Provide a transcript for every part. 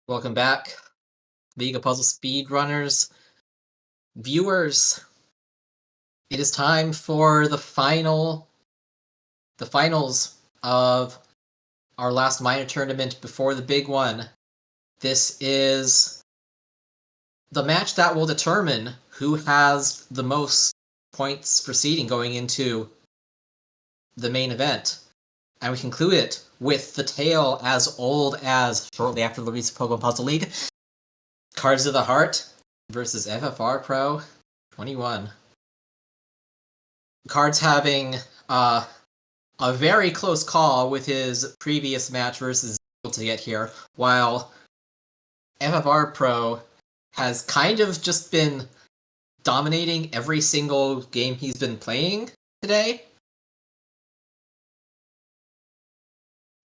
Welcome back, League of Puzzle Speedrunners viewers. It is time for the finals of our last minor tournament before the big one. This is the match that will determine who has the most points for seeding going into the main event. And we conclude it with the tale as old as shortly after the release of Pokemon Puzzle League. Cards of the Heart versus FFR Pro 21. Cards having a very close call with his previous match versus to get here, while FFR Pro has kind of just been dominating every single game he's been playing today.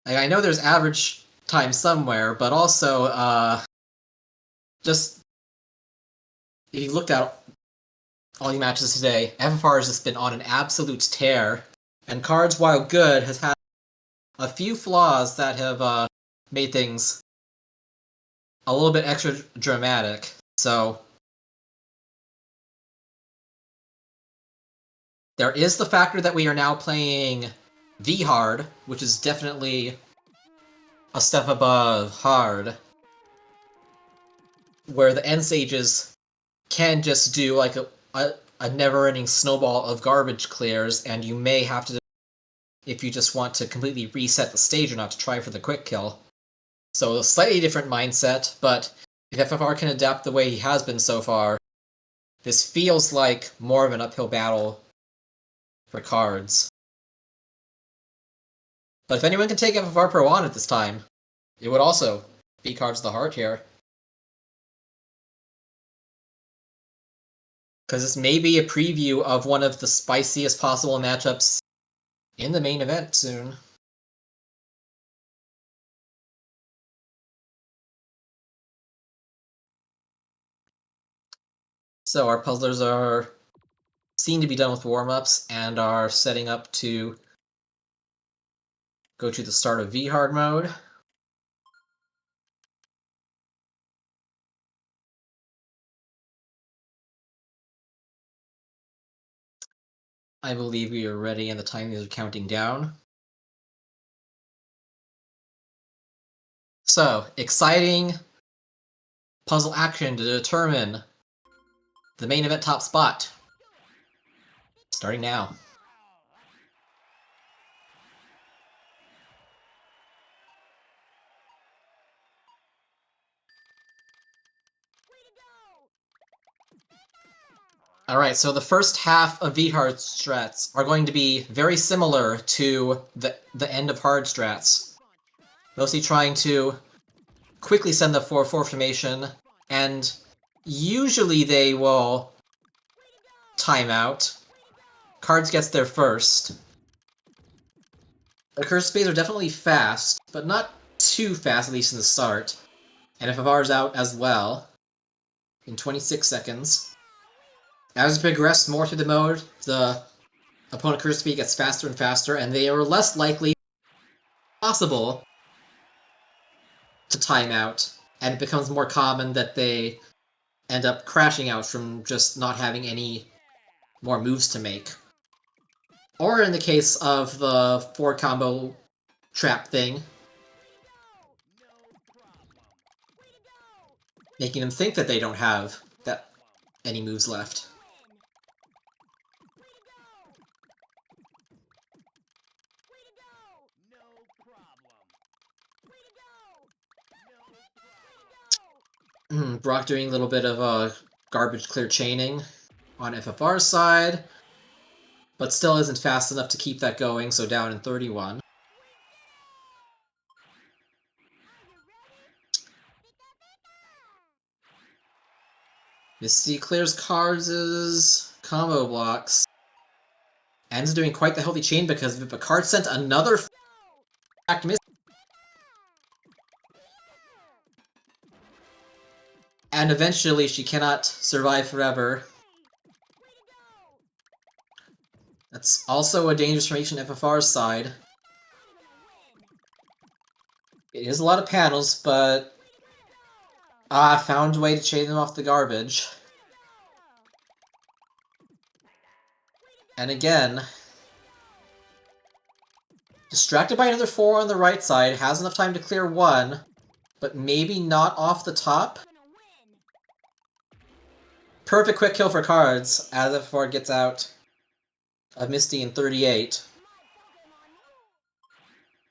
Like, I know there's average time somewhere, but also just if you looked at all the matches today, FFR has just been on an absolute tear, and Cards, while good, has had a few flaws that have made things a little bit extra dramatic. So there is the factor that we are now playing V-Hard, which is definitely a step above Hard, where the end stages can just do like a never-ending snowball of garbage clears, and you may have to, if you just want to completely reset the stage or not, to try for the quick kill. So a slightly different mindset, but if FFR can adapt the way he has been so far, this feels like more of an uphill battle for Cards. But if anyone can take FFR Pro on at this time, it would also be Cards of the Heart here. Because this may be a preview of one of the spiciest possible matchups in the main event soon. So our puzzlers seem to be done with warm-ups and are setting up to go to the start of V-Hard mode. I believe we are ready and the timings are counting down. So, exciting puzzle action to determine the main event top spot. Starting now. Alright, so the first half of V-Hard strats are going to be very similar to the end of Hard strats. Mostly trying to quickly send the 4-4 formation, and usually they will time out. Cards gets there first. The curse spaces are definitely fast, but not too fast, at least in the start. And FFR is out as well in 26 seconds. As we progress more through the mode, the opponent curse speed gets faster and faster, and they are less likely possible to time out, and it becomes more common that they end up crashing out from just not having any more moves to make. Or in the case of the 4-combo trap thing, making them think that they don't have any moves left. Brock doing a little bit of garbage clear chaining on FFR's side, but still isn't fast enough to keep that going, so down in 31. Misty clears Cards' combo blocks. Ends up doing quite the healthy chain because if a card sent another fact miss. And eventually she cannot survive forever. That's also a dangerous formation on FFR's side. It is a lot of panels, but Found a way to chain them off the garbage. And again, distracted by another 4 on the right side, has enough time to clear 1, but maybe not off the top. Perfect quick kill for cards, as FFR gets out of Misty in 38.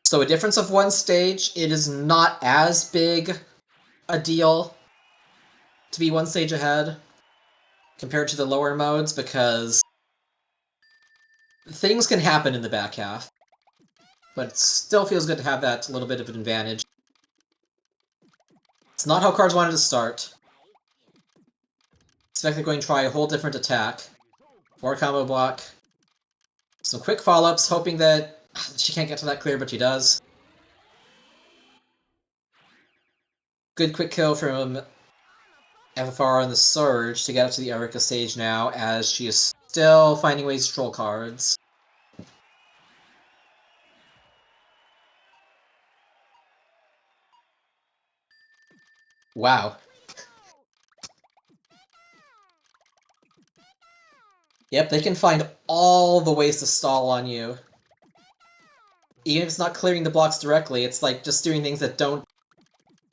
So a difference of 1 stage, it is not as big a deal to be 1 stage ahead compared to the lower modes, because things can happen in the back half. But it still feels good to have that little bit of an advantage. It's not how cards wanted to start. Expect they're going to try a whole different attack. 4 combo block. Some quick follow-ups, hoping that she can't get to that clear, but she does. Good quick kill from FFR on the Surge to get up to the Erica stage now, as she is still finding ways to troll cards. Wow. Yep, they can find all the ways to stall on you. Even if it's not clearing the blocks directly, it's like just doing things that don't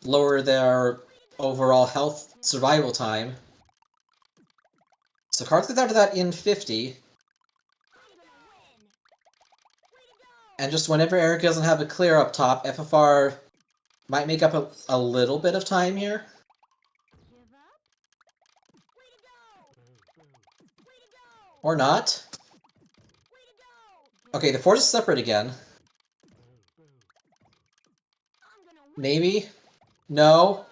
lower their overall health survival time. So cards get down to that in 50. And just whenever Eric doesn't have a clear up top, FFR might make up a little bit of time here. Or not. Okay, the force is separate again. Maybe? No.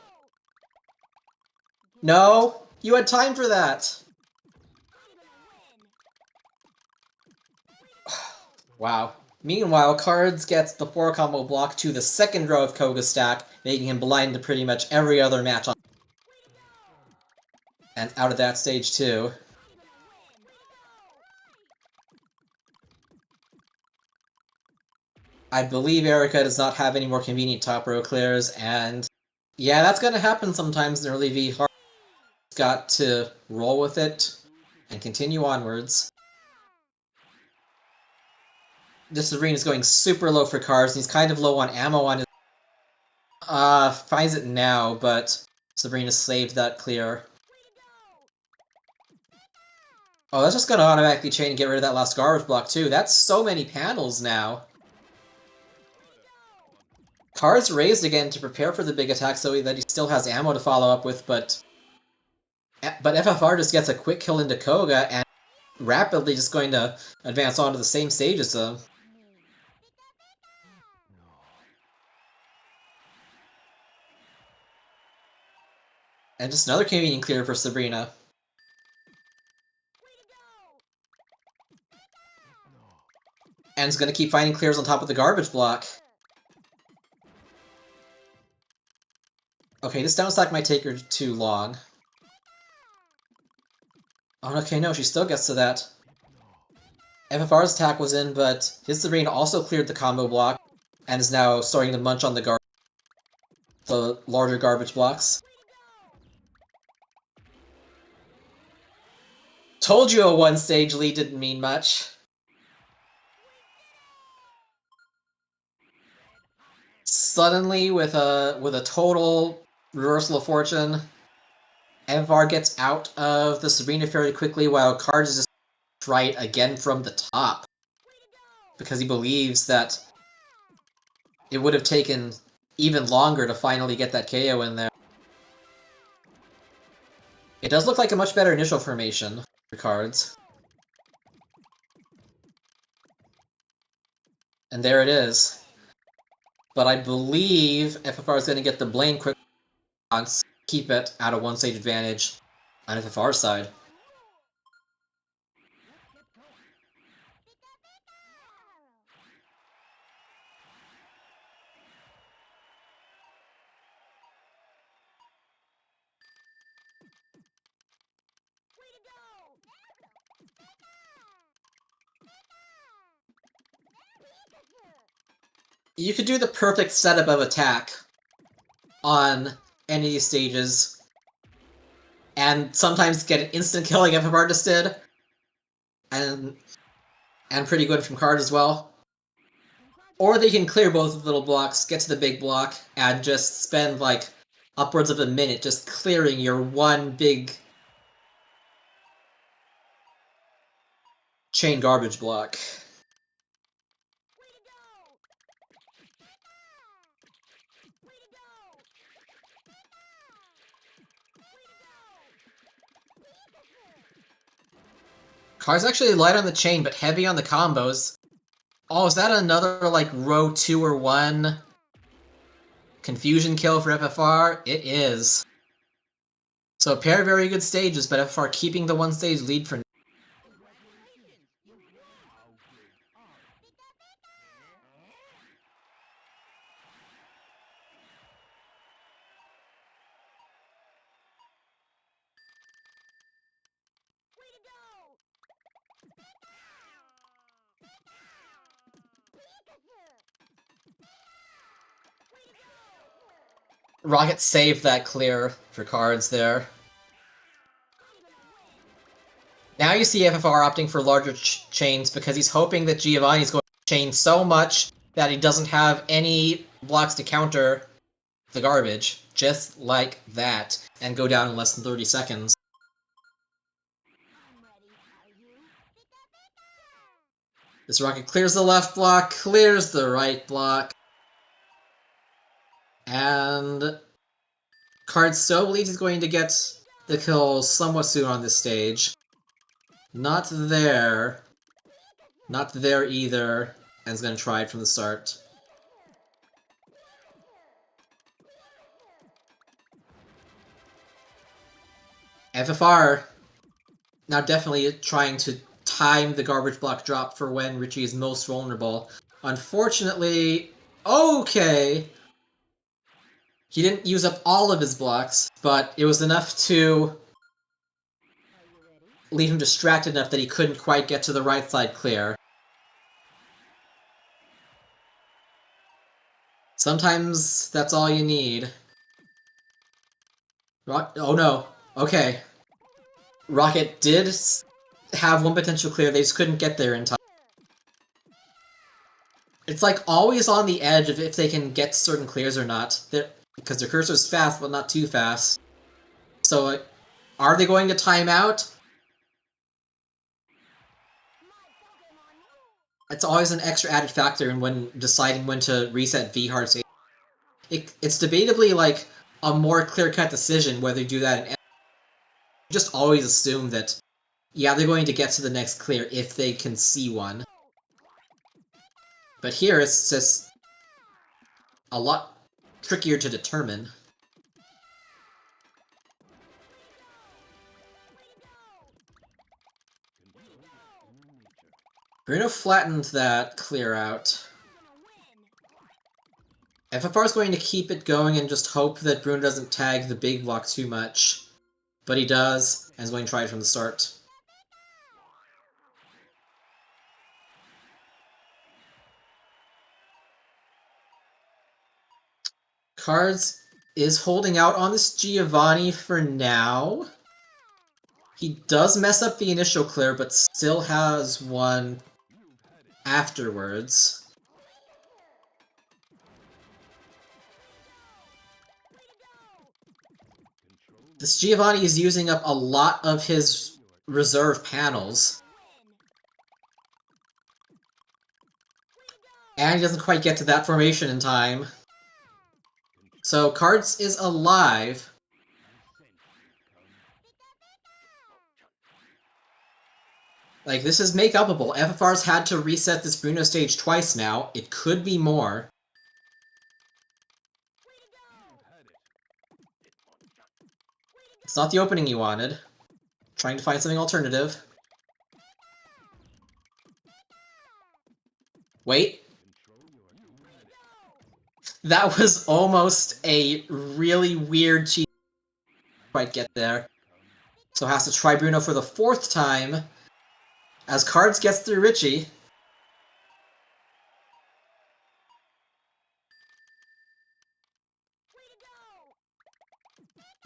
No! You had time for that! Wow. Meanwhile, Cards gets the 4 combo block to the second row of Koga stack, making him blind to pretty much every other match on. And out of that stage too. I believe Erica does not have any more convenient top row clears, and yeah, that's gonna happen sometimes in early V. Hard's got to roll with it and continue onwards. This arena is going super low for cards, and he's kind of low on ammo on his... finds it now, but Sabrina saved that clear. Oh, that's just gonna automatically chain and get rid of that last garbage block too. That's so many panels now. Cards raised again to prepare for the big attack so that he still has ammo to follow up with, but FFR just gets a quick kill into Koga and rapidly just going to advance on to the same stage as them. And just another convenient clear for Sabrina. And is going to keep finding clears on top of the garbage block. Okay, this down stack might take her too long. Oh, okay, no, she still gets to that. FFR's attack was in, but his Sabrina also cleared the combo block, and is now starting to munch on the larger garbage blocks. Told you a one-stage lead didn't mean much. Suddenly, with a total reversal of fortune, FFR gets out of the Sabrina fairly quickly, while Cards is just right again from the top. Because he believes that it would have taken even longer to finally get that KO in there. It does look like a much better initial formation for Cards. And there it is. But I believe FFR is going to get the Blaine quick response, keep it at a one-stage advantage on FFR's side. You could do the perfect setup of attack on any of these stages, and sometimes get an instant kill like FFR just did, and pretty good from Card as well. Or they can clear both of the little blocks, get to the big block, and just spend like upwards of a minute just clearing your one big chain garbage block. Card's actually light on the chain, but heavy on the combos. Oh, is that another, like, row 2 or 1 confusion kill for FFR? It is. So a pair of very good stages, but FFR keeping the one stage lead for now. Rocket saved that clear for Cards there. Now you see FFR opting for larger chains because he's hoping that Giovanni's going to chain so much that he doesn't have any blocks to counter the garbage, just like that, and go down in less than 30 seconds. This rocket clears the left block, clears the right block, and Card still believes he's going to get the kill somewhat soon on this stage. Not there. Not there either, and is going to try it from the start. FFR now definitely trying to time the garbage block drop for when Richie is most vulnerable. Unfortunately, okay, he didn't use up all of his blocks, but it was enough to leave him distracted enough that he couldn't quite get to the right side clear. Sometimes that's all you need. Oh no. Okay. Rocket did have one potential clear, they just couldn't get there in time. It's like always on the edge of if they can get certain clears or not, because their cursor's fast, but not too fast. So, are they going to time out? It's always an extra added factor in when deciding when to reset V-Heart's. It's debatably like a more clear-cut decision whether you do that. And you just always assume that, yeah, they're going to get to the next clear if they can see one. But here, it's just a lot trickier to determine. Bruno flattened that clear out. FFR is going to keep it going and just hope that Bruno doesn't tag the big block too much. But he does, and is going to try it from the start. Cards is holding out on this Giovanni for now. He does mess up the initial clear, but still has one afterwards. This Giovanni is using up a lot of his reserve panels. And he doesn't quite get to that formation in time. So Cards is alive. Like, this is make-upable. FFR's had to reset this Bruno stage twice now. It could be more. It's not the opening you wanted. Trying to find something alternative. Wait. That was almost a really weird cheat. Quite get there. So has to try Bruno for the 4th time. As Cards gets through Richie.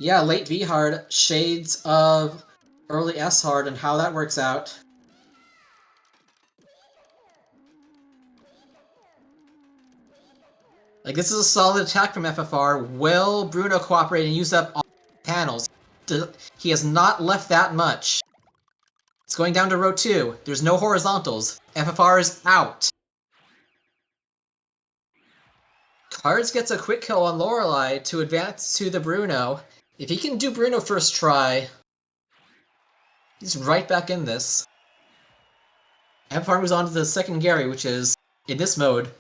Yeah, late V hard, shades of early S hard, and how that works out. Like, this is a solid attack from FFR. Will Bruno cooperate and use up all panels? He has not left that much. It's going down to row 2. There's no horizontals. FFR is out. Cards gets a quick kill on Lorelei to advance to the Bruno. If he can do Bruno first try, he's right back in this. FFR moves on to the second Gary, which is, in this mode,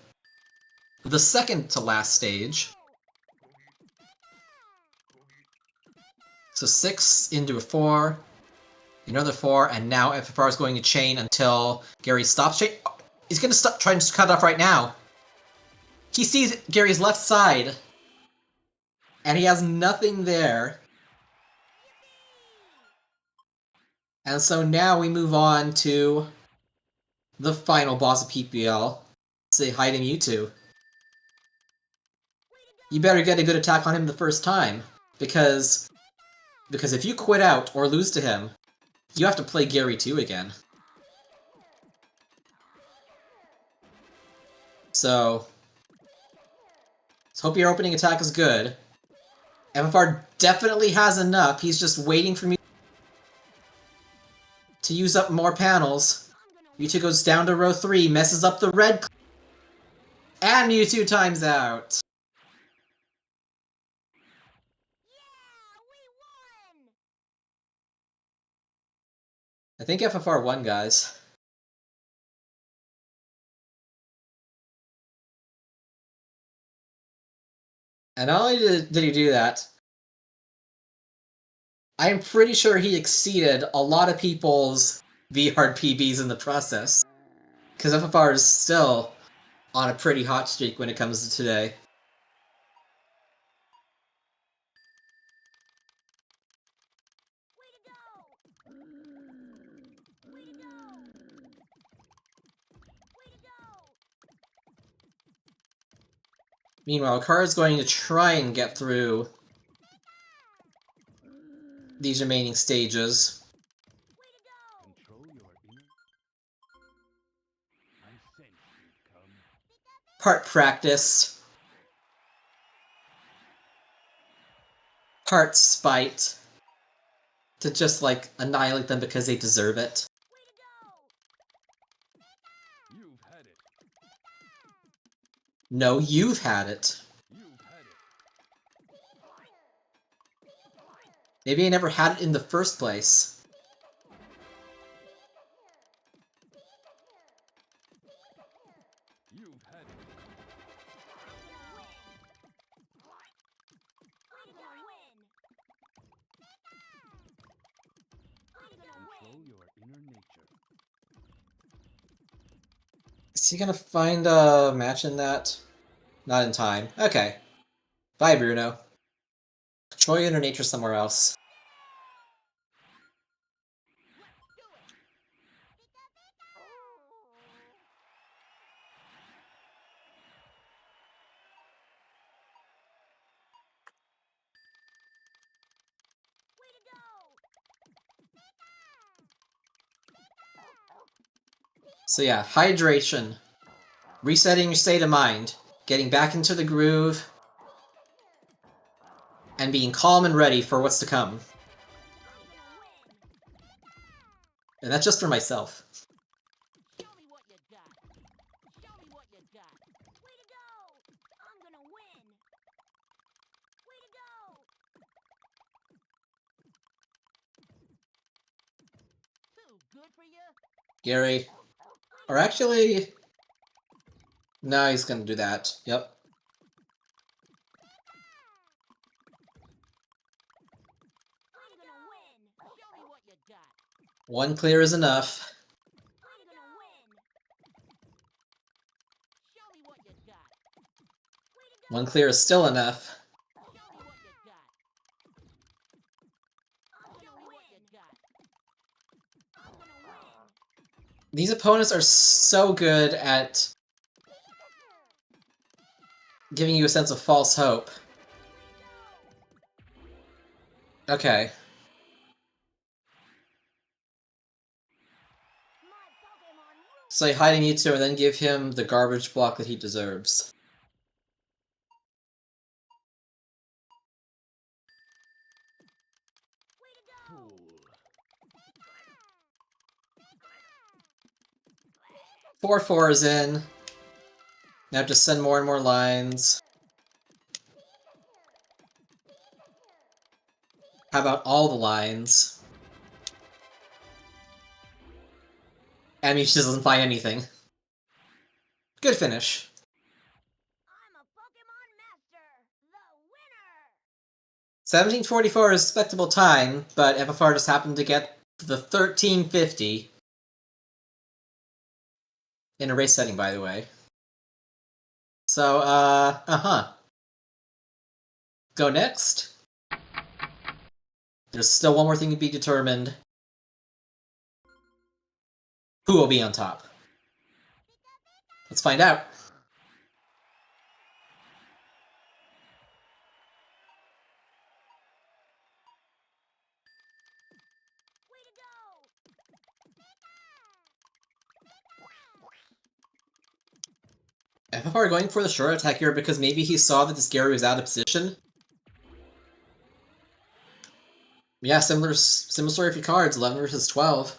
the second to last stage. So 6 into a 4, another 4, and now FFR is going to chain until Gary stops chain. Oh, he's going to stop trying to cut it off right now. He sees Gary's left side, and he has nothing there. And so now we move on to the final boss of PPL. Say hi to Mewtwo. You better get a good attack on him the first time, because if you quit out or lose to him, you have to play Gary 2 again. So, let's hope your opening attack is good. FFR definitely has enough, he's just waiting for me to use up more panels. Mewtwo goes down to row 3, messes up the red, and Mewtwo times out! I think FFR won, guys. And not only did he do that, I'm pretty sure he exceeded a lot of people's V-Hard PBs in the process. Because FFR is still on a pretty hot streak when it comes to today. Meanwhile, Car's going to try and get through these remaining stages. Part practice. Part spite. To just, like, annihilate them because they deserve it. No, you've had it. Maybe I never had it in the first place. Is he gonna find a match in that? Not in time. Okay. Bye, Bruno. Control your inner nature somewhere else. So yeah, hydration. Resetting your state of mind. Getting back into the groove. And being calm and ready for what's to come. And that's just for myself. Gary. Or actually... No, he's gonna do that. Yep. One clear is enough. One clear is still enough. These opponents are so good at giving you a sense of false hope. Okay. Say hi to Mewtwo and then give him the garbage block that he deserves. Four is in. Now just send more and more lines. How about all the lines? And he just doesn't find anything. Good finish. I'm a Pokemon master, the winner! 1744 is a respectable time, but FFR just happened to get the 1350. In a race setting, by the way. So, Go next. There's still one more thing to be determined. Who will be on top? Let's find out. FFR going for the short attack here because maybe he saw that this Gary was out of position. Yeah, similar story for cards, 11 versus 12.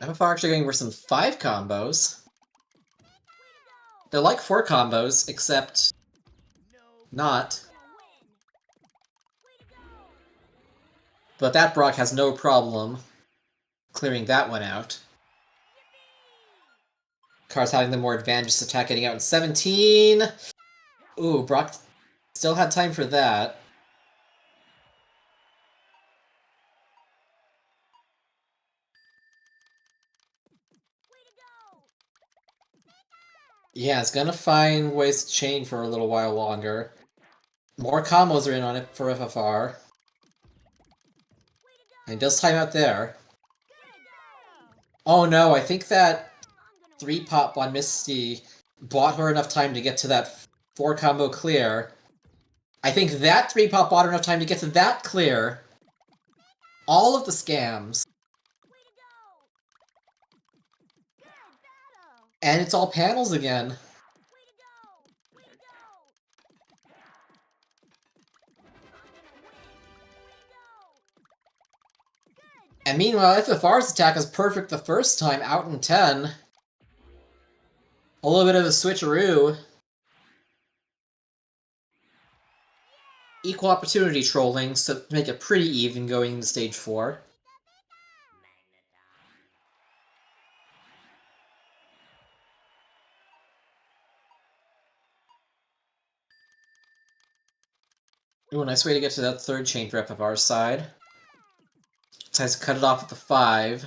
FFR actually going for some 5 combos. They're like 4 combos, except not. But that Brock has no problem clearing that one out. Cards having the more advantageous attack getting out in 17. Ooh, Brock still had time for that. Yeah, it's gonna find ways to chain for a little while longer. More combos are in on it for FFR. And it does time out there. Oh no, I think that 3-pop on Misty bought her enough time to get to that 4-combo clear. I think that 3-pop bought her enough time to get to that clear. All of the scams. And it's all panels again. And meanwhile, FFR's attack is perfect the first time, out in 10. A little bit of a switcheroo. Equal opportunity trolling, so to make it pretty even going into stage 4. Ooh, a nice way to get to that 3rd chain for FFR's side. Decides to cut it off at the 5.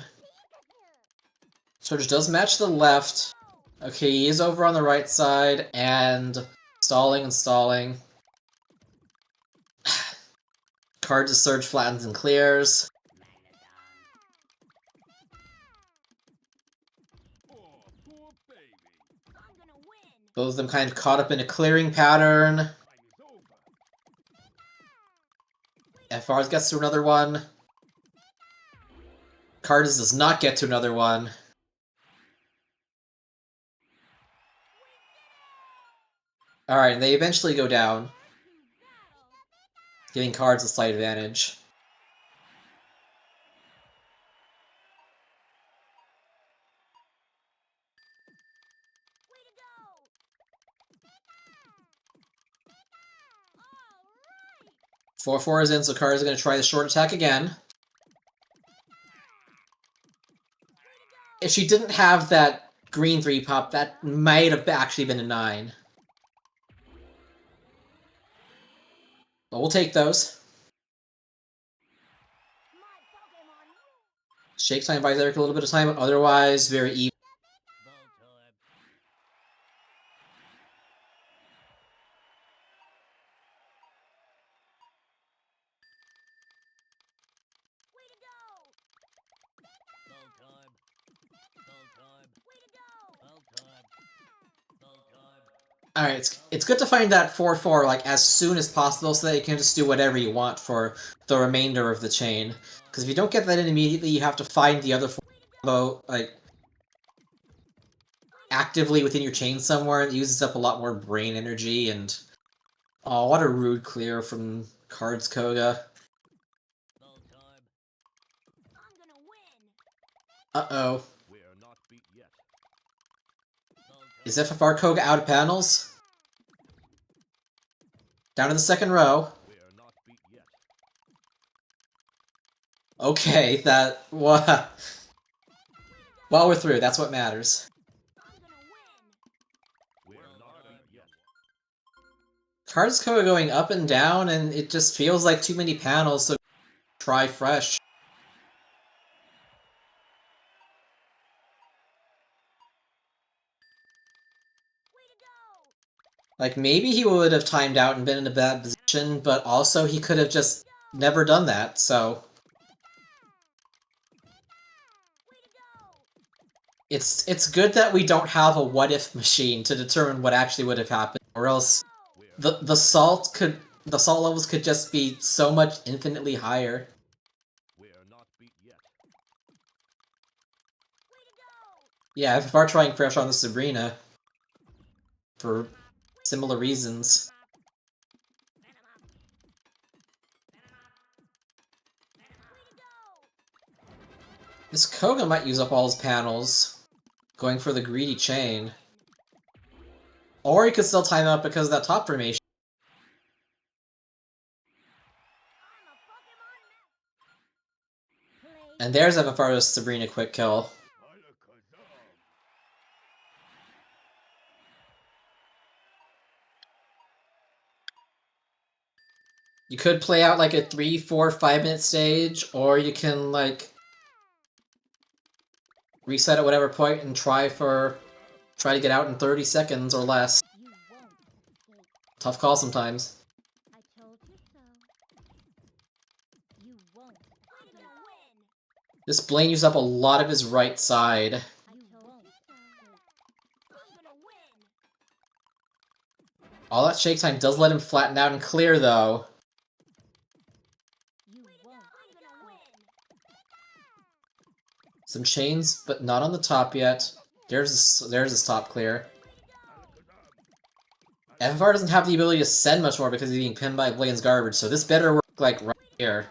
Surge does match the left. Okay, he is over on the right side, and stalling and stalling. Card to Surge flattens and clears. Both of them kind of caught up in a clearing pattern. FR gets to another one. Cards does not get to another one. Alright, and they eventually go down, giving Cards a slight advantage. Four is in, so Cards is going to try the short attack again. If she didn't have that green 3-pop, that might have actually been a 9. But we'll take those. Shake time buys Eric a little bit of time, but otherwise very even. Alright, it's good to find that 4-4 like as soon as possible so that you can just do whatever you want for the remainder of the chain. Because if you don't get that in immediately, you have to find the other 4 combo, like, actively within your chain somewhere. It uses up a lot more brain energy, and... Oh, what a rude clear from Cards Koga. Uh-oh. Is FFR Koga out of panels? Down to the second row. Okay, that... Well, we're through, that's what matters. Cards Koga going up and down, and it just feels like too many panels, so try fresh. Like, maybe he would have timed out and been in a bad position, but also he could have just never done that, so... It's good that we don't have a what-if machine to determine what actually would have happened, or else the salt levels could just be so much infinitely higher. Yeah, FFR trying fresh on the Sabrina. For similar reasons. This Koga might use up all his panels, going for the greedy chain. Or he could still time out because of that top formation. And there's FFR's Sabrina quick kill. You could play out like a 3, 4, 5-minute stage, or you can like reset at whatever point and try to get out in 30 seconds or less. Tough call sometimes. This Blaine used up a lot of his right side. All that shake time does let him flatten out and clear, though. Some chains, but not on the top yet. There's his top clear. FFR doesn't have the ability to send much more because he's being pinned by Blaine's garbage, so this better work, like, right here.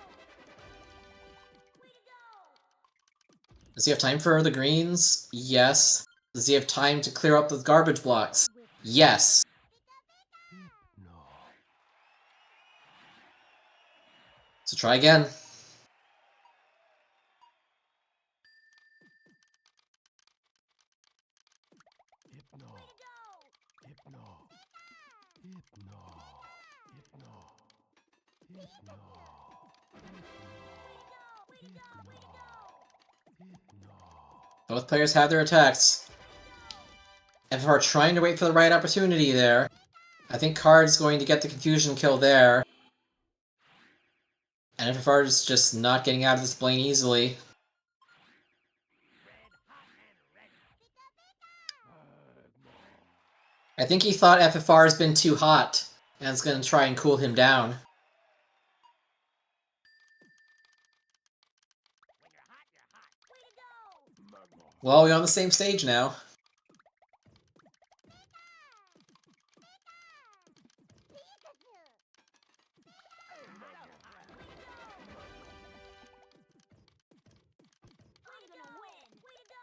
Does he have time for the greens? Yes. Does he have time to clear up the garbage blocks? Yes. So try again. Both players have their attacks. FFR trying to wait for the right opportunity there. I think Card's going to get the confusion kill there. And FFR is just not getting out of this Blaine easily. I think he thought FFR has been too hot, and is going to try and cool him down. Well, we're on the same stage now.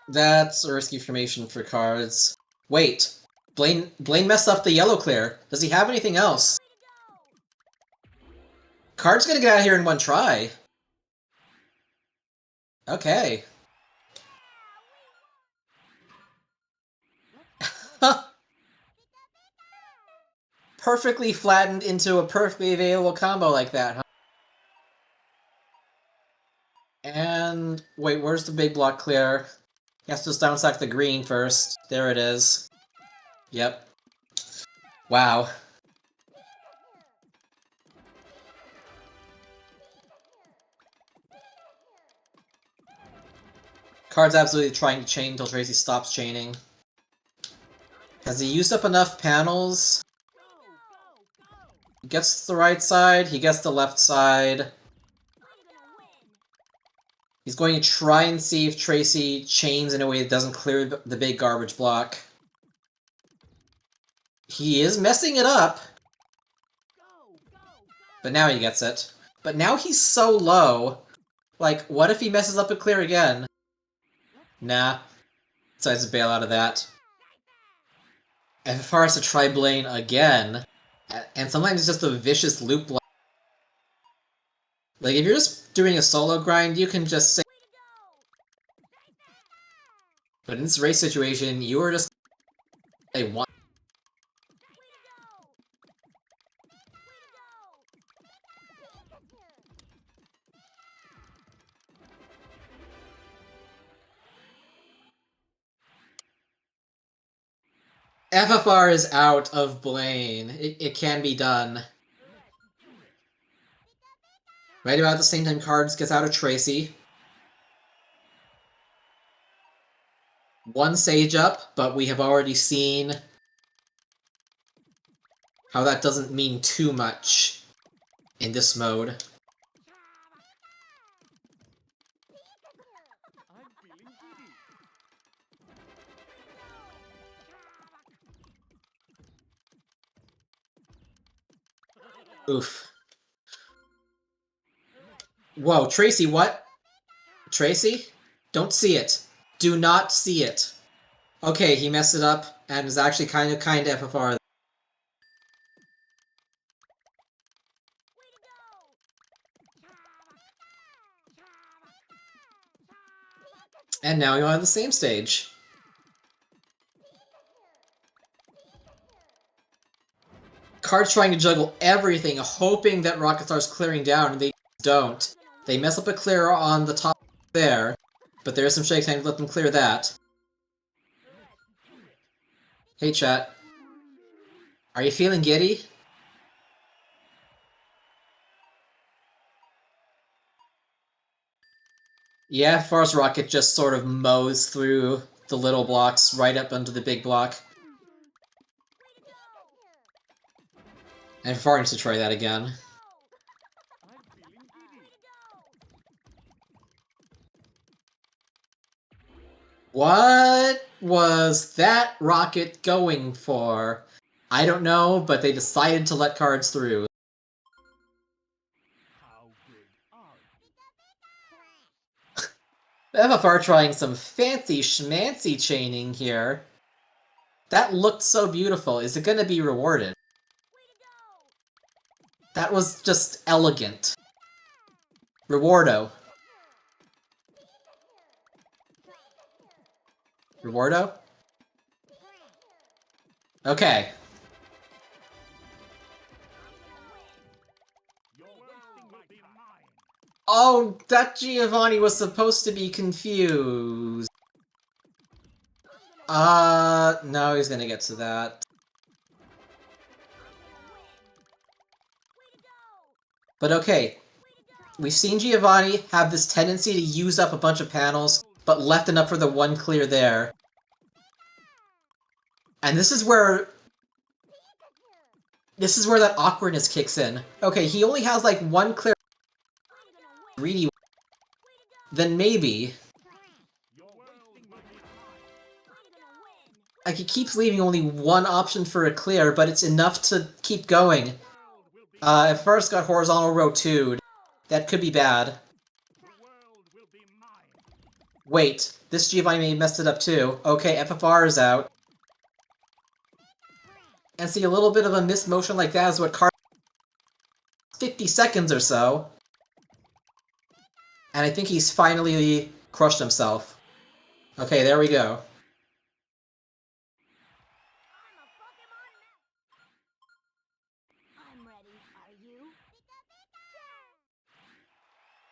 That's a risky formation for Cards. Wait, Blaine messed up the yellow clear. Does he have anything else? Card's gonna get out of here in one try. Okay. Perfectly flattened into a perfectly available combo like that, huh? And... wait, where's the big block clear? He has to just downstack the green first. There it is. Yep. Wow. Card's absolutely trying to chain until Tracy stops chaining. Has he used up enough panels? He gets the right side, he gets the left side. He's going to try and see if Tracy chains in a way that doesn't clear the big garbage block. He is messing it up. But now he gets it. But now he's so low. Like, what if he messes up a clear again? Nah. Decides to bail out of that. FFR has to try Blaine again. And sometimes it's just a vicious loop. Like, if you're just doing a solo grind, you can just say... But in this race situation, you are just... a one. FFR is out of Blaine. It can be done. Right about the same time Cards gets out of Tracy. One Sage up, but we have already seen how that doesn't mean too much in this mode. Oof. Whoa, Tracy, what? Tracy? Don't see it. Do not see it. Okay, he messed it up, and is actually kind of FFR. And now you're on the same stage. Cards trying to juggle everything, hoping that Rocket Star's clearing down, and they don't. They mess up a clear on the top there, but there's some shake time to let them clear that. Hey chat. Are you feeling giddy? Yeah, Force Rocket just sort of mows through the little blocks right up under the big block. And Far needs to try that again. What was that rocket going for? I don't know, but they decided to let Cards through. FFR trying some fancy schmancy chaining here. That looked so beautiful. Is it going to be rewarded? That was just elegant. Rewardo. Rewardo? Okay. Oh, that Giovanni was supposed to be confused. No, he's gonna get to that. But okay, we've seen Giovanni have this tendency to use up a bunch of panels, but left enough for the one clear there. And this is where that awkwardness kicks in. Okay, he only has like one clear greedy. Then maybe. Like, he keeps leaving only one option for a clear, but it's enough to keep going. At first got horizontal row 2'd. That could be bad. Wait, this Giovanni messed it up too. Okay, FFR is out. And see, a little bit of a missed motion like that is what 50 seconds or so. And I think he's finally crushed himself. Okay, there we go.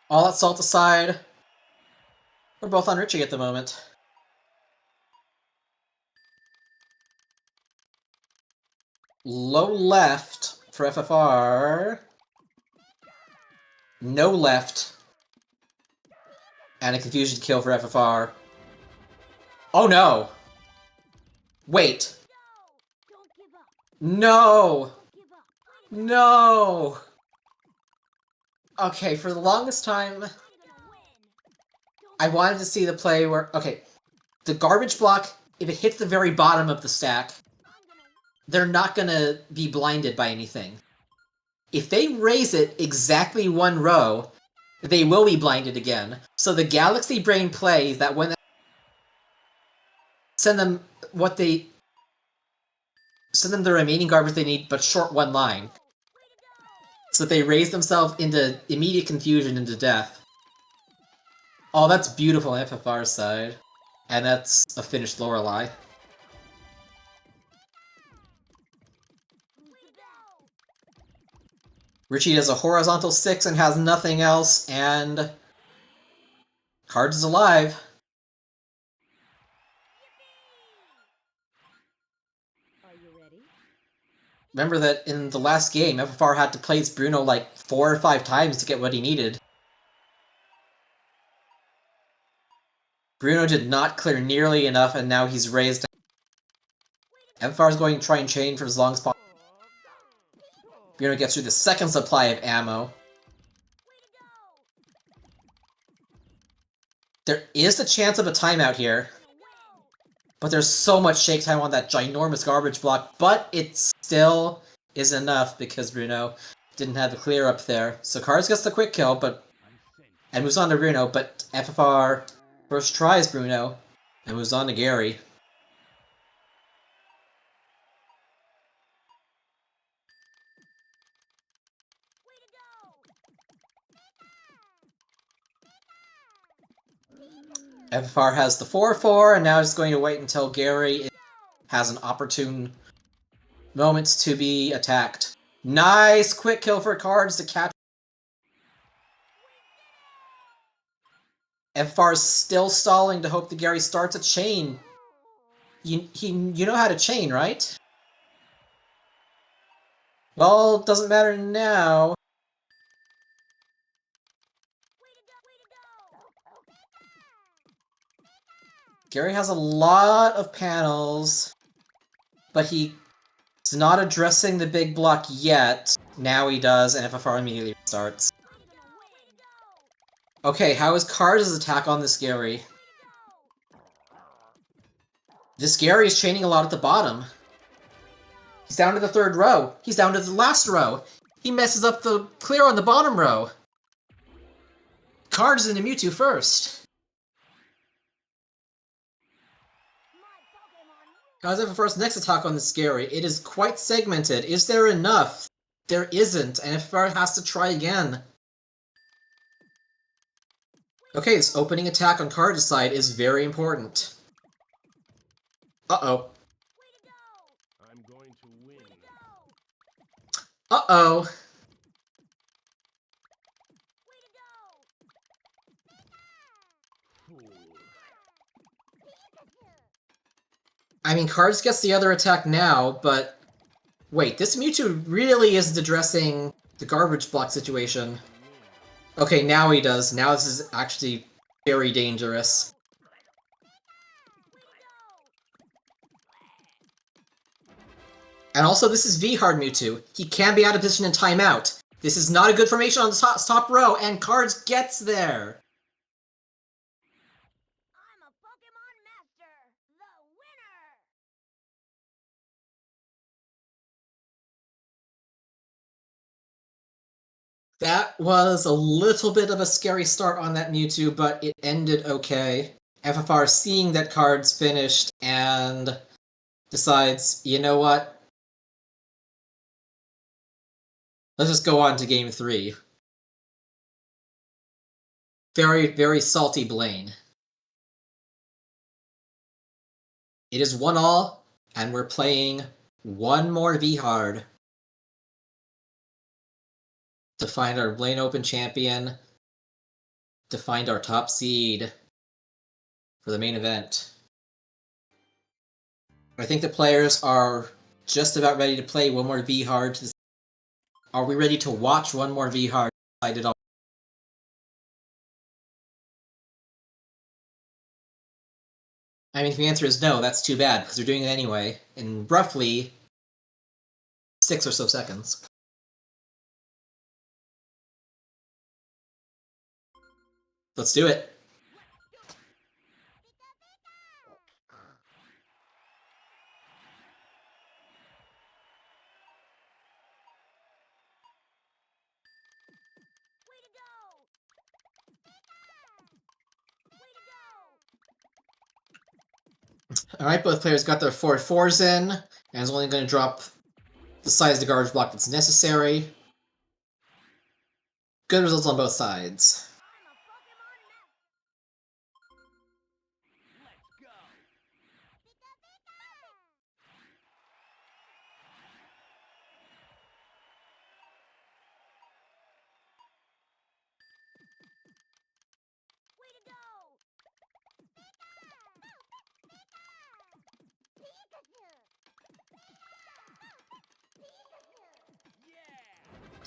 All that salt aside, we're both on Richie at the moment. Low left for FFR. No left. And a confusion kill for FFR. Oh no! Wait. No! No! Okay, for the longest time, I wanted to see the play where... Okay, the garbage block, if it hits the very bottom of the stack, they're not gonna be blinded by anything. If they raise it exactly one row, they will be blinded again. So the Galaxy Brain plays that when send them send them the remaining garbage they need, but short one line. So that they raise themselves into immediate confusion into death. Oh, that's beautiful on FFR's side. And that's a finished Lorelei. Richie does a horizontal 6 and has nothing else, and Cards is alive. Remember that in the last game, FFR had to place Bruno like 4 or 5 times to get what he needed. Bruno did not clear nearly enough, and now he's raised. FFR is going to try and chain for as long as possible. Bruno gets through the second supply of ammo. There is the chance of a timeout here. But there's so much shake time on that ginormous garbage block, but it still is enough because Bruno didn't have the clear up there. So Cards gets the quick kill, and moves on to Bruno, but FFR first tries Bruno and moves on to Gary. FFR has the 4-4, and now he's going to wait until Gary has an opportune moment to be attacked. Nice quick kill for Cards to catch. FFR is still stalling to hope that Gary starts a chain. You know how to chain, right? Well, doesn't matter now. Gary has a lot of panels, but he's not addressing the big block yet. Now he does, and FFR immediately starts. Okay, how is Cards' attack on this Gary? This Gary is chaining a lot at the bottom. He's down to the 3rd row. He's down to the last row. He messes up the clear on the bottom row. Cards into Mewtwo first. How's FFR's next attack on this Gary? It is quite segmented. Is there enough? There isn't, and FFR has to try again. Okay, this opening attack on Cards' side is very important. Uh-oh. Uh-oh. I mean, Cards gets the other attack now, but... Wait, this Mewtwo really isn't addressing the garbage block situation. Okay, now he does. Now this is actually very dangerous. And also, this is V-Hard Mewtwo. He can be out of position in timeout. This is not a good formation on the top row, and Cards gets there! That was a little bit of a scary start on that Mewtwo, but it ended okay. FFR seeing that Cards finished and decides, you know what? Let's just go on to Game 3. Very, very salty Blaine. It is 1-all, and we're playing one more V-Hard to find our Blaine Open champion, to find our top seed for the main event. I think the players are just about ready to play one more V-Hard. Are we ready to watch one more V-Hard? I mean, if the answer is no, that's too bad, because we're doing it anyway, in roughly 6 or so seconds. Let's do it. Alright, both players got their 4/4s in, and is only going to drop the size of the garbage block that's necessary. Good results on both sides.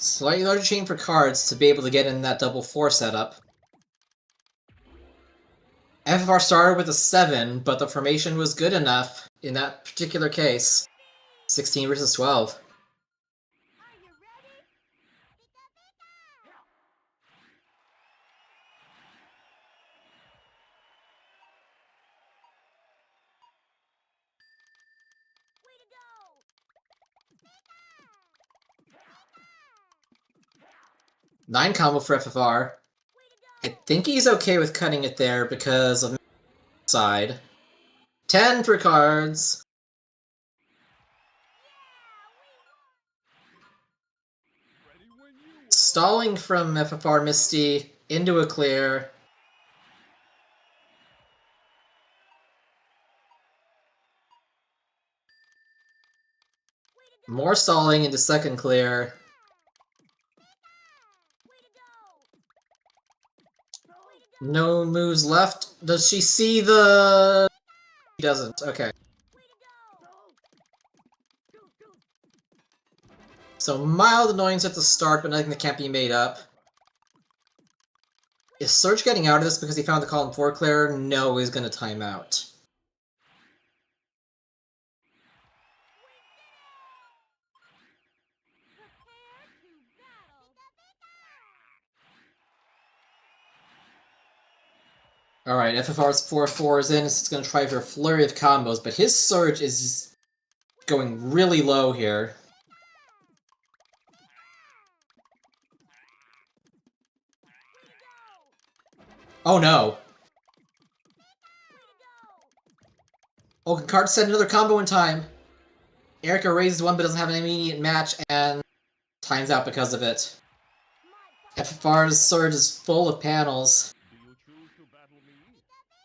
Slightly larger chain for cards to be able to get in that double 4 setup. FFR started with a 7, but the formation was good enough in that particular case. 16 versus 12. Nine combo for FFR. I think he's okay with cutting it there because of side. 10 for cards. Stalling from FFR Misty into a clear. More stalling into second clear. No moves left. Does she see the... She doesn't. Okay. So mild annoyance at the start, but nothing that can't be made up. Is Surge getting out of this because he found the column 4 clear? No, he's gonna time out. Alright, FFR's 4/4s in, it's gonna try for a flurry of combos, but his Surge is going really low here. Oh no! Oh, can Card set another combo in time? Erica raises one but doesn't have an immediate match and times out because of it. FFR's Surge is full of panels.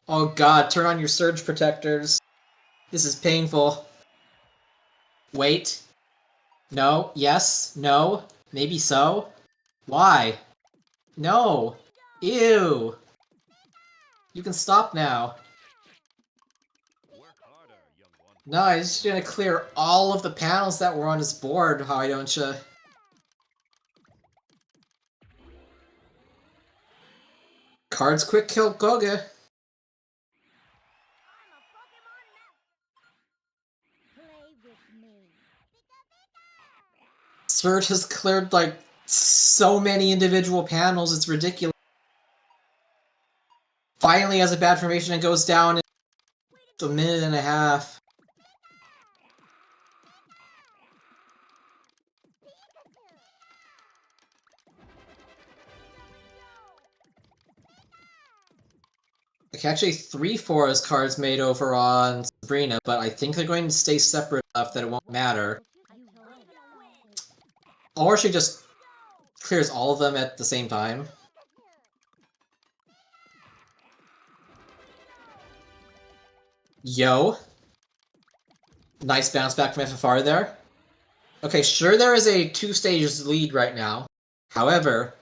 Oh god, turn on your Surge protectors. This is painful. Wait. No. Yes. No. Maybe so. Why? No. Ew. You can stop now. No, he's just gonna clear all of the panels that were on his board, why don't you? Cards quick kill Goga. Surge has cleared, like, so many individual panels, it's ridiculous. Finally has a bad formation and goes down in a minute and a half. Okay, actually 3/4 as cards made over on Sabrina, but I think they're going to stay separate enough that it won't matter. Or she just clears all of them at the same time. Yo. Nice bounce back from FFR there. Okay, sure there is a 2 stages lead right now. However,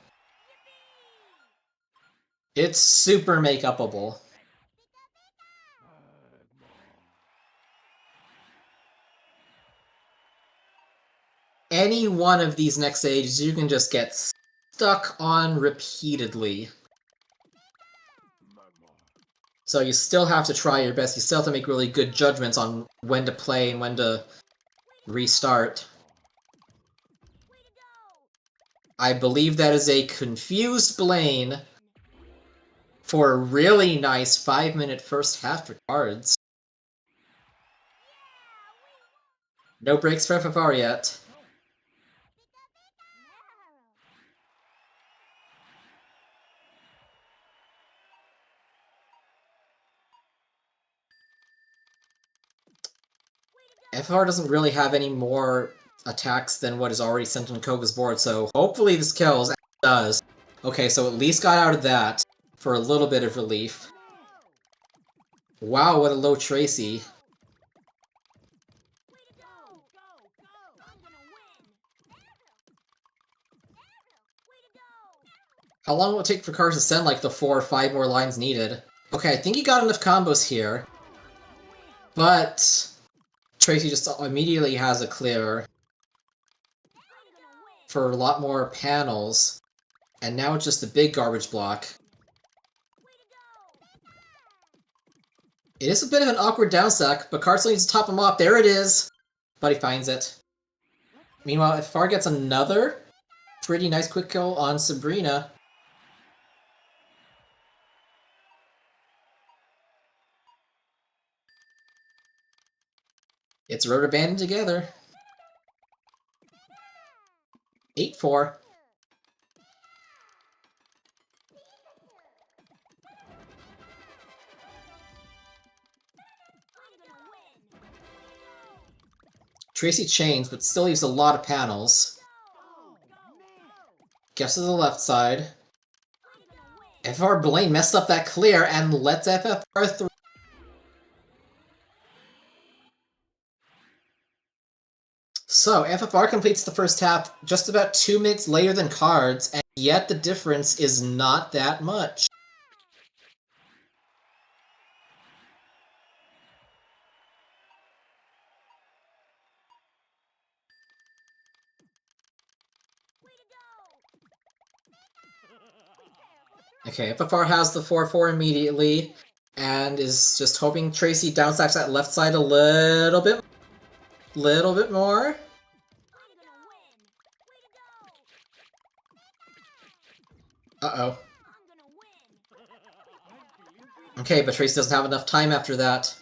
it's super make-upable. Any one of these next stages you can just get stuck on repeatedly. So you still have to try your best, you still have to make really good judgments on when to play and when to restart. I believe that is a confused Blaine for a really nice 5-minute first half for cards. No breaks for FFR yet. FFR doesn't really have any more attacks than what is already sent on Koga's board, so hopefully this kills, and it does. Okay, so at least got out of that for a little bit of relief. Wow, what a low Tracy. How long will it take for cards to send like the 4 or 5 more lines needed? Okay, I think he got enough combos here. But Tracy just immediately has a clear for a lot more panels. And now it's just a big garbage block. It is a bit of an awkward downsack, but Cards needs to top him off. There it is! But he finds it. Meanwhile, if FFR gets another pretty nice quick kill on Sabrina. It's rubber banded together. 8-4. Tracy chains, but still leaves a lot of panels. Gets to the left side. FFR Blaine messed up that clear and lets FFR through. So, FFR completes the first half just about 2 minutes later than Cards, and yet the difference is not that much. Okay, FFR has the 4-4 immediately, and is just hoping Tracy downstacks that left side a little bit more. Uh-oh. Okay, but Tracy doesn't have enough time after that.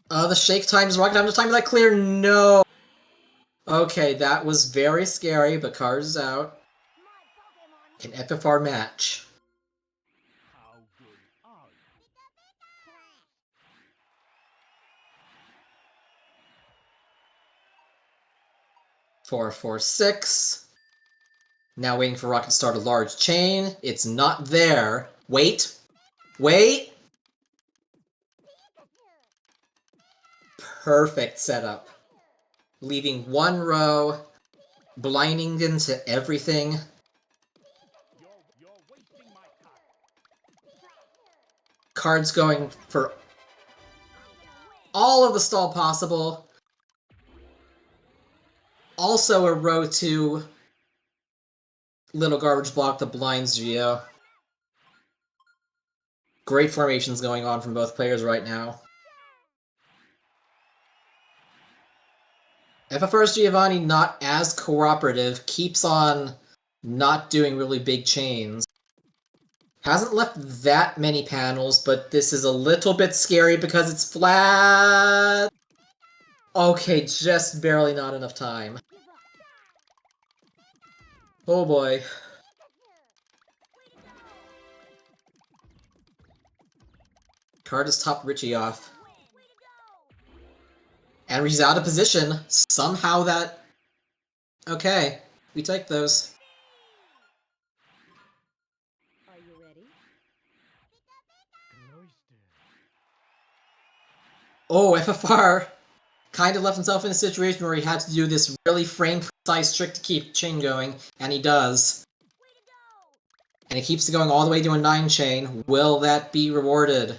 The shake time is rocket time to time that clear. No! Okay, that was very scary, but Cards is out. Can FFR match? Four, 4, 6. Now waiting for Rocket to start a large chain. It's not there. Wait! Wait! Perfect setup. Leaving one row, blinding into everything. Cards going for all of the stall possible. Also a row 2 little garbage block that blinds Geo. Great formations going on from both players right now. FFR's Giovanni, not as cooperative, keeps on not doing really big chains. Hasn't left that many panels, but this is a little bit scary because it's flat. Okay, just barely not enough time. Oh boy. Card has topped Richie off. And he's out of position. Somehow that... Okay, we take those. Are you ready? Oh, FFR kind of left himself in a situation where he had to do this really frame-precise trick to keep chain going, and he does. And he keeps it going all the way to a 9 chain. Will that be rewarded?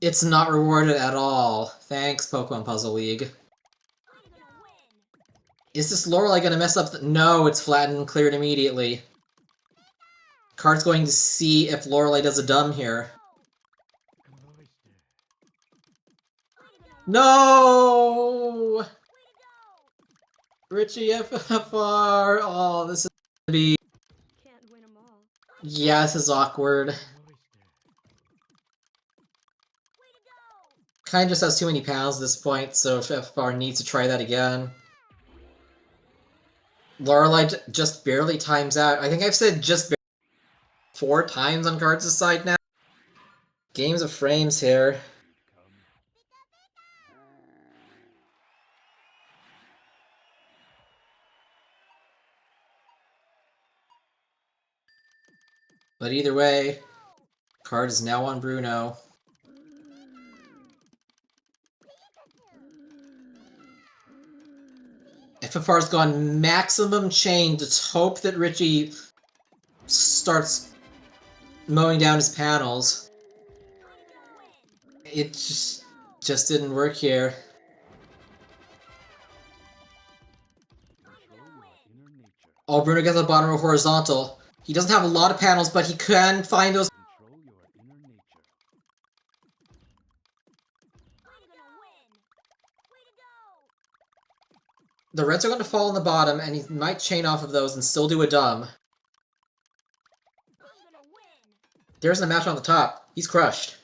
It's not rewarded at all. Thanks, Pokemon Puzzle League. Is this Lorelei gonna mess up the— No, it's flattened and cleared immediately. Card's going to see if Lorelei does a dumb here. No! Richie FFR. Oh, this is gonna be. Can't win 'em all. Yeah, this is awkward. Kind of just has too many panels at this point, so if FFR needs to try that again. Lorelei just barely times out. I think I've said just barely 4 times on Cards' side now. Games of frames here. But either way, Card is now on Bruno. FFR's gone maximum chain to hope that Richie starts mowing down his panels. It just didn't work here. Oh, Bruno gets the bottom row horizontal. He doesn't have a lot of panels, but he can find those. The reds are going to fall on the bottom, and he might chain off of those and still do a dumb. There's a match on the top. He's crushed.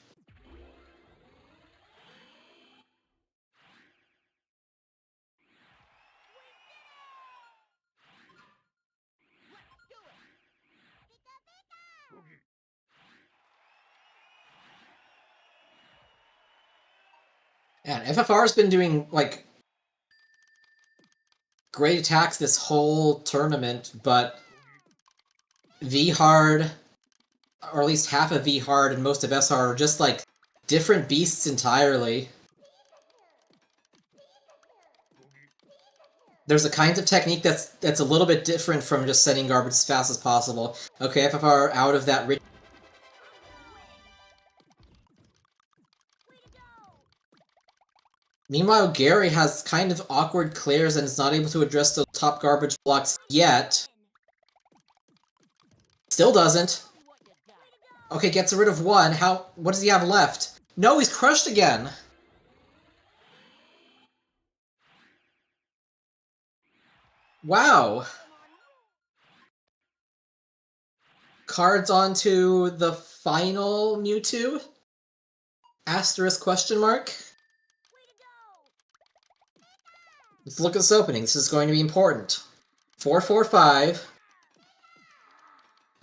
And FFR's been doing, like, great attacks this whole tournament, but V-Hard, or at least half of V-Hard and most of S-Hard, are just, like, different beasts entirely. There's a kind of technique that's a little bit different from just setting garbage as fast as possible. Okay, FFR out of that rich. Meanwhile, Gary has kind of awkward clears and is not able to address those top garbage blocks yet. Still doesn't. Okay, gets rid of one. What does he have left? No, he's crushed again! Wow! Cards onto the final Mewtwo? Asterisk question mark? Let's look at this opening. This is going to be important. 4-4-5.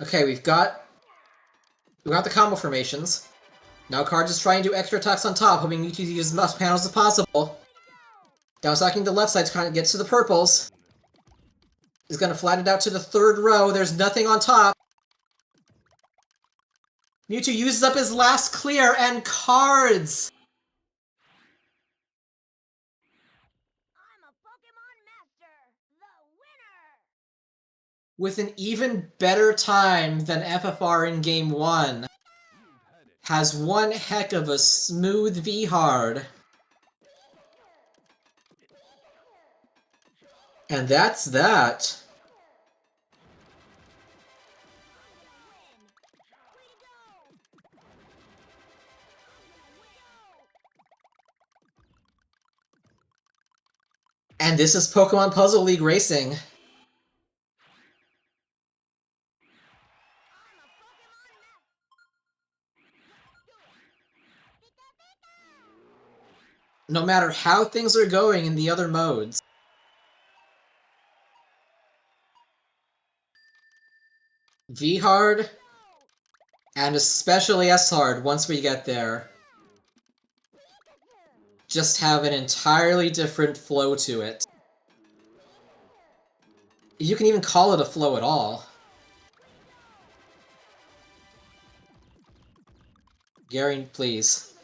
Okay, we've got the combo formations. Now Cards is trying to do extra attacks on top, hoping Mewtwo to use as much panels as possible. Down stacking the left side to kind of get to the purples. Is going to flatten it out to the third row. There's nothing on top. Mewtwo uses up his last clear, and Cards! I'm a Pokemon Master, the winner! With an even better time than FFR in Game 1. Has one heck of a smooth V-Hard. And that's that. And this is Pokemon Puzzle League Racing. No matter how things are going in the other modes. V-Hard, and especially S-Hard once we get there, just have an entirely different flow to it. You can even call it a flow at all. Gary, please.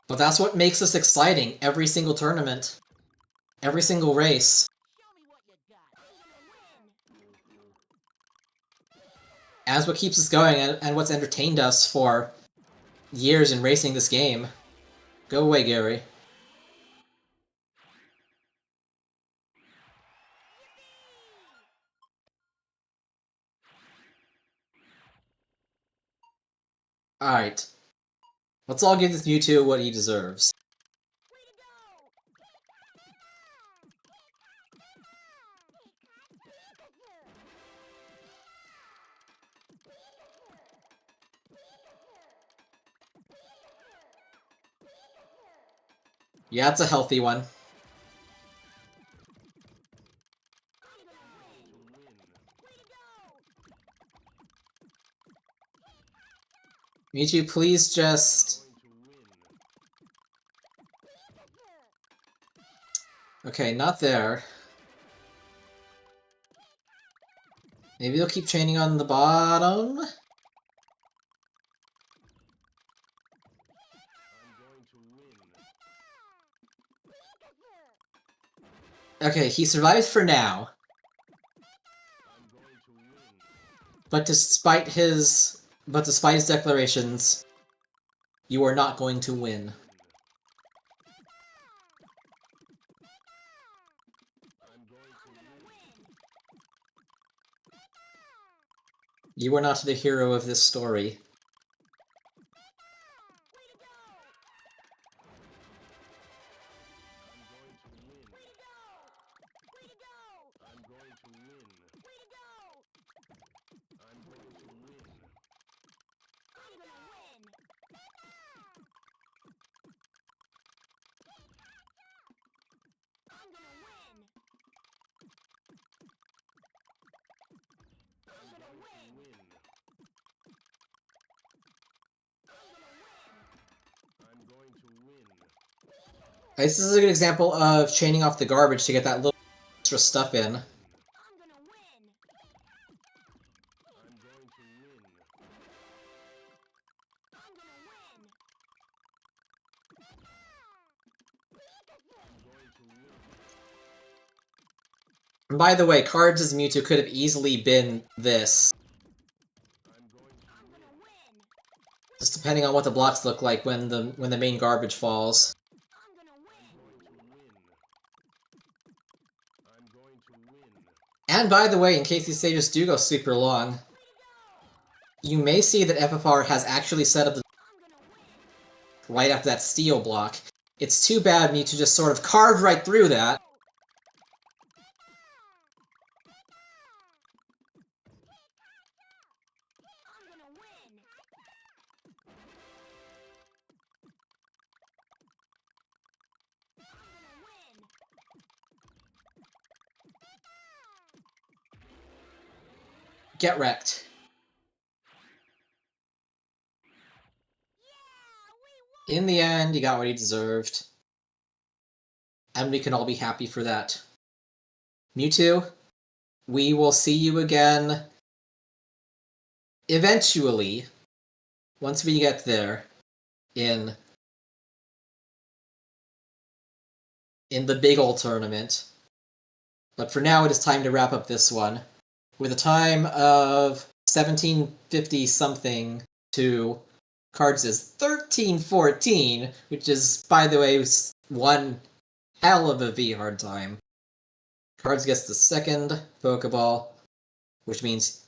But that's what makes this exciting every single tournament. Every single race. As what keeps us going and what's entertained us for years in racing this game. Go away, Gary. Alright. Let's all give this Mewtwo what he deserves. Yeah, it's a healthy one. Mewtwo, please just... Okay, not there. Maybe you'll keep training on the bottom? Okay, he survives for now. But despite his declarations, you are not going to win. You are not the hero of this story. This is a good example of chaining off the garbage to get that little extra stuff in. And by the way, Cards' Mewtwo could have easily been this. Just depending on what the blocks look like when the main garbage falls. And by the way, in case these stages do go super long, you may see that FFR has actually set up the right after that steel block. It's too bad Mewtwo just sort of carved right through that. Get wrecked. In the end, he got what he deserved. And we can all be happy for that. Mewtwo, we will see you again eventually, once we get there, in the big ol' tournament. But for now, it is time to wrap up this one. With a time of 1750-something to Cards' 1314, which is, by the way, one hell of a V-hard time. Cards gets the second Pokeball, which means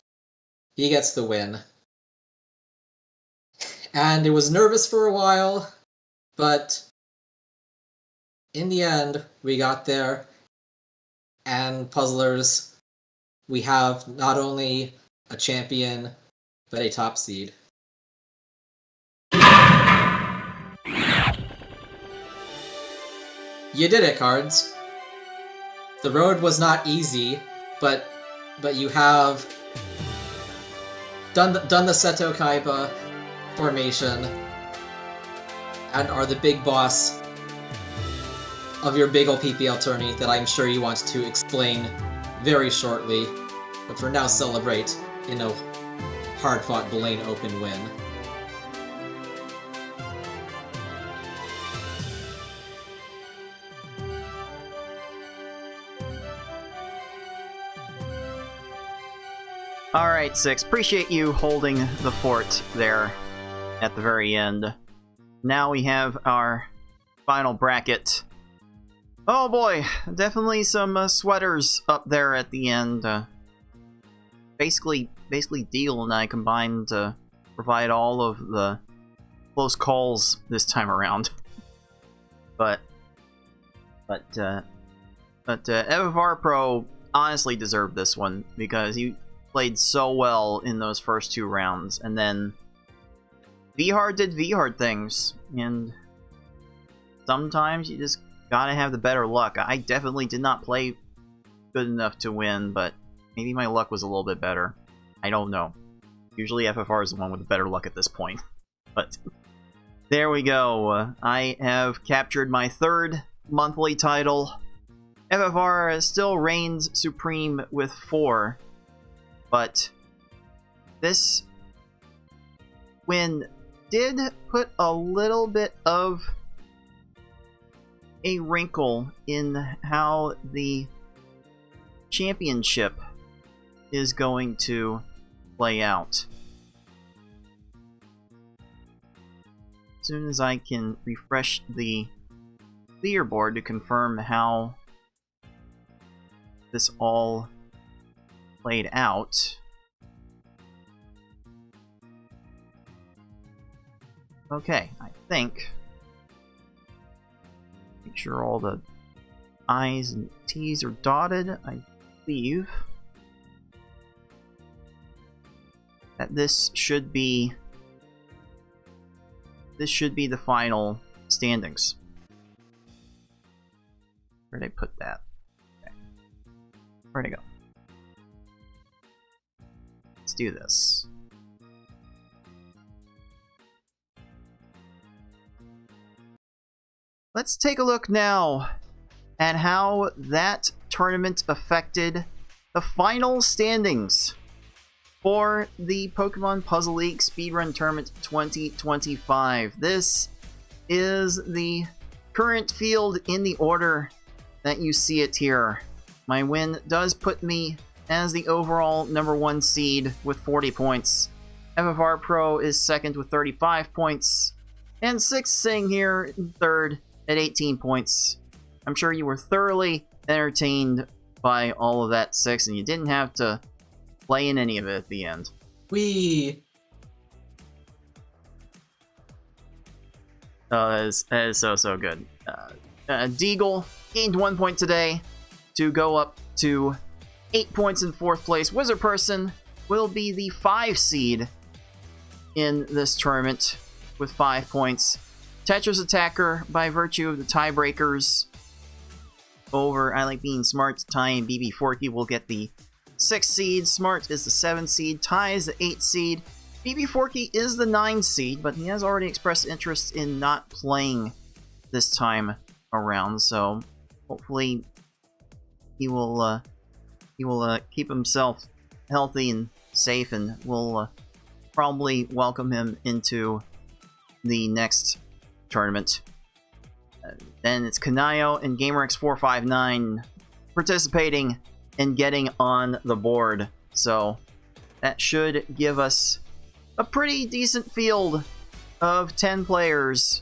he gets the win. And it was nervous for a while, but in the end, we got there. And Puzzlers, we have not only a champion, but a top seed. You did it, Cards. The road was not easy, but you have done the Seto Kaiba formation and are the big boss of your big ol' PPL tourney that I'm sure you want to explain very shortly, but for now celebrate in a hard-fought Blaine Open win. Alright, Six. Appreciate you holding the fort there at the very end. Now we have our final bracket. Oh boy, definitely some sweaters up there at the end. Basically Deal and I combined to provide all of the close calls this time around. But FFR Pro honestly deserved this one because he played so well in those first 2 rounds, and then VHard did VHard things, and sometimes you just gotta have the better luck. I definitely did not play good enough to win, but maybe my luck was a little bit better. I don't know. Usually FFR is the one with the better luck at this point. But there we go. I have captured my 3rd monthly title. FFR still reigns supreme with 4, but this win did put a little bit of a wrinkle in how the championship is going to play out. As soon as I can refresh the leaderboard to confirm how this all played out. Okay, I think. Make sure all the I's and T's are dotted. I believe that this should be the final standings. Where'd I put that? Okay. Where'd it go? Let's do this. Let's take a look now at how that tournament affected the final standings for the Pokemon Puzzle League Speedrun Tournament 2025. This is the current field in the order that you see it here. My win does put me as the overall #1 seed with 40 points. FFR Pro is second with 35 points. And Sixth sitting here in third at 18 points. I'm sure you were thoroughly entertained by all of that, Six, and you didn't have to play in any of it at the end. That is so good. Deagle gained 1 point today to go up to 8 points in 4th place. Wizard Person will be the 5 seed in this tournament with 5 points. Tetris Attacker, by virtue of the tiebreakers over I Like Being Smart, Ty and BB Forky, will get the 6th seed. Smart is the 7th seed. Ty is the 8th seed. BB Forky is the 9th seed, but he has already expressed interest in not playing this time around, so hopefully he will keep himself healthy and safe, and we'll probably welcome him into the next tournament. Then it's Kanayo and GamerX459 participating and getting on the board, so that should give us a pretty decent field of 10 players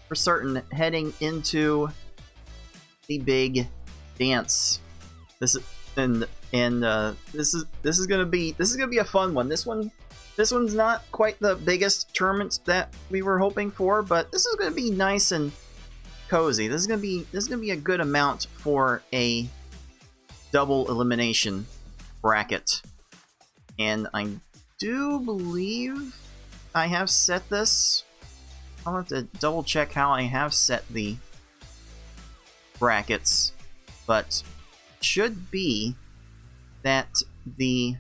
for certain heading into the big dance. This is gonna be a fun one. This one's not quite the biggest tournament that we were hoping for, but this is gonna be nice and cozy. This is gonna be a good amount for a double elimination bracket, and I do believe I have set this. I'll have to double check how I have set the brackets, but it should be that the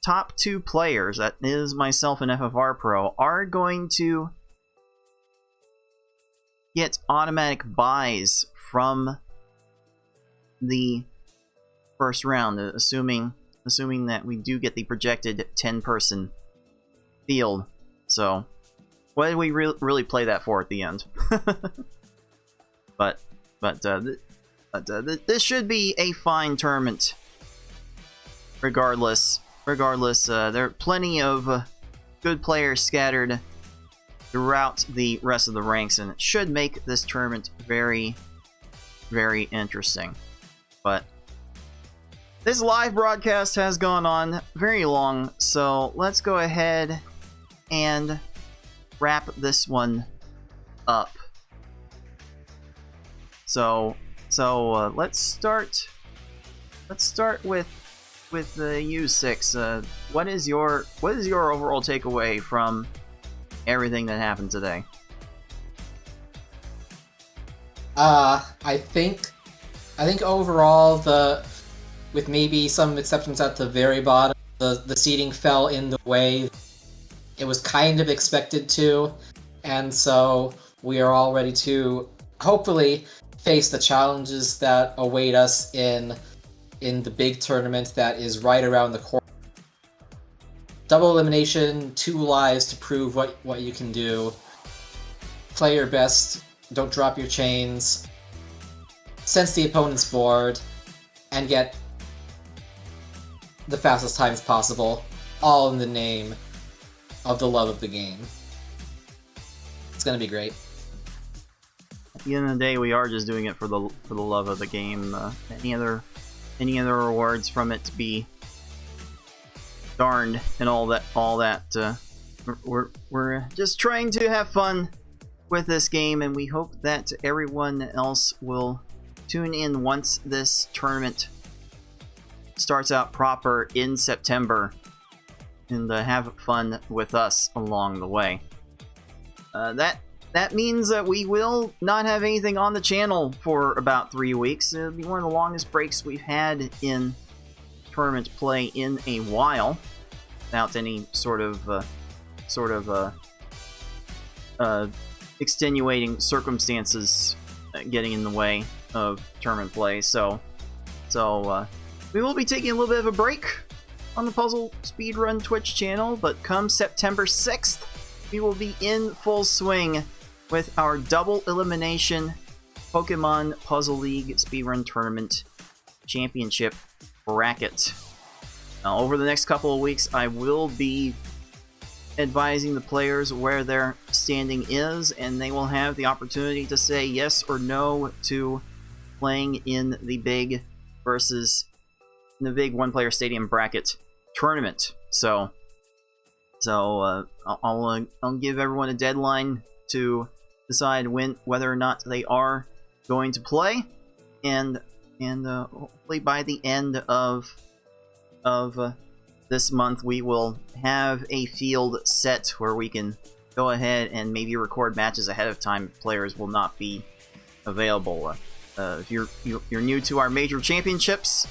top 2 players, that is myself and FFR Pro, are going to get automatic buys from the first round, assuming that we do get the projected 10-person field. So what did we really play that for at the end? but this should be a fine tournament. Regardless, there are plenty of good players scattered throughout the rest of the ranks, and it should make this tournament very, very interesting. But this live broadcast has gone on very long, so let's go ahead and wrap this one up. So let's start with you, Six. What is your overall takeaway from everything that happened today? I think overall, with maybe some exceptions at the very bottom, the seating fell in the way it was kind of expected to, and so we are all ready to hopefully face the challenges that await us in the big tournament that is right around the corner. Double elimination, 2 lives to prove what you can do. Play your best, don't drop your chains, sense the opponent's board, and get the fastest times possible, all in the name of the love of the game. It's gonna be great. At the end of the day, we are just doing it for the love of the game. Any other rewards from it to be darned and all that. We're just trying to have fun with this game, and we hope that everyone else will tune in once this tournament starts out proper in September, and have fun with us along the way. That means that we will not have anything on the channel for about 3 weeks. It'll be one of the longest breaks we've had in tournament play in a while, without any sort of extenuating circumstances getting in the way of tournament play. So we will be taking a little bit of a break on the Puzzle Speedrun Twitch channel, but come September 6th, we will be in full swing with our double elimination Pokemon Puzzle League Speedrun Tournament Championship bracket. Now, over the next couple of weeks, I will be advising the players where their standing is, and they will have the opportunity to say yes or no to playing in the big one-player stadium bracket tournament. So I'll give everyone a deadline to decide whether or not they are going to play, and hopefully by the end of this month we will have a field set where we can go ahead and maybe record matches ahead of time if players will not be available. If you're new to our major championships,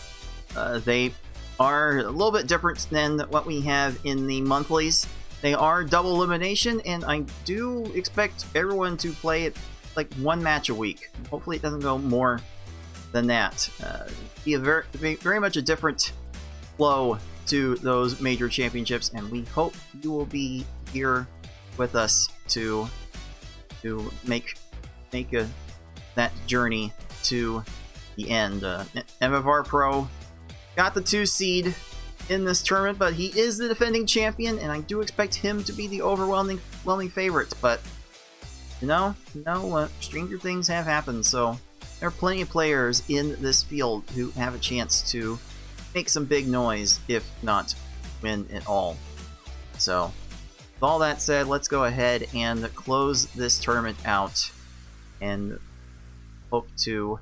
they are a little bit different than what we have in the monthlies. They are double elimination, and I do expect everyone to play it like 1 match a week. Hopefully it doesn't go more than that. Be a very much a different flow to those major championships, and we hope you will be here with us to make that journey to the end. FFR Pro got the 2 seed in this tournament, but he is the defending champion, and I do expect him to be the overwhelming favorite. But stranger things have happened, so there are plenty of players in this field who have a chance to make some big noise, if not win it all. So, with all that said, let's go ahead and close this tournament out, and hope to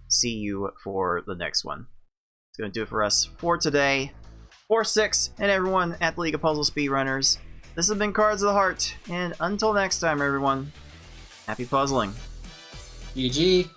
see you for the next one. It's going to do it for us for today. For Six and everyone at the League of Puzzle Speedrunners, this has been Cards of the Heart, and until next time, everyone, happy puzzling. GG.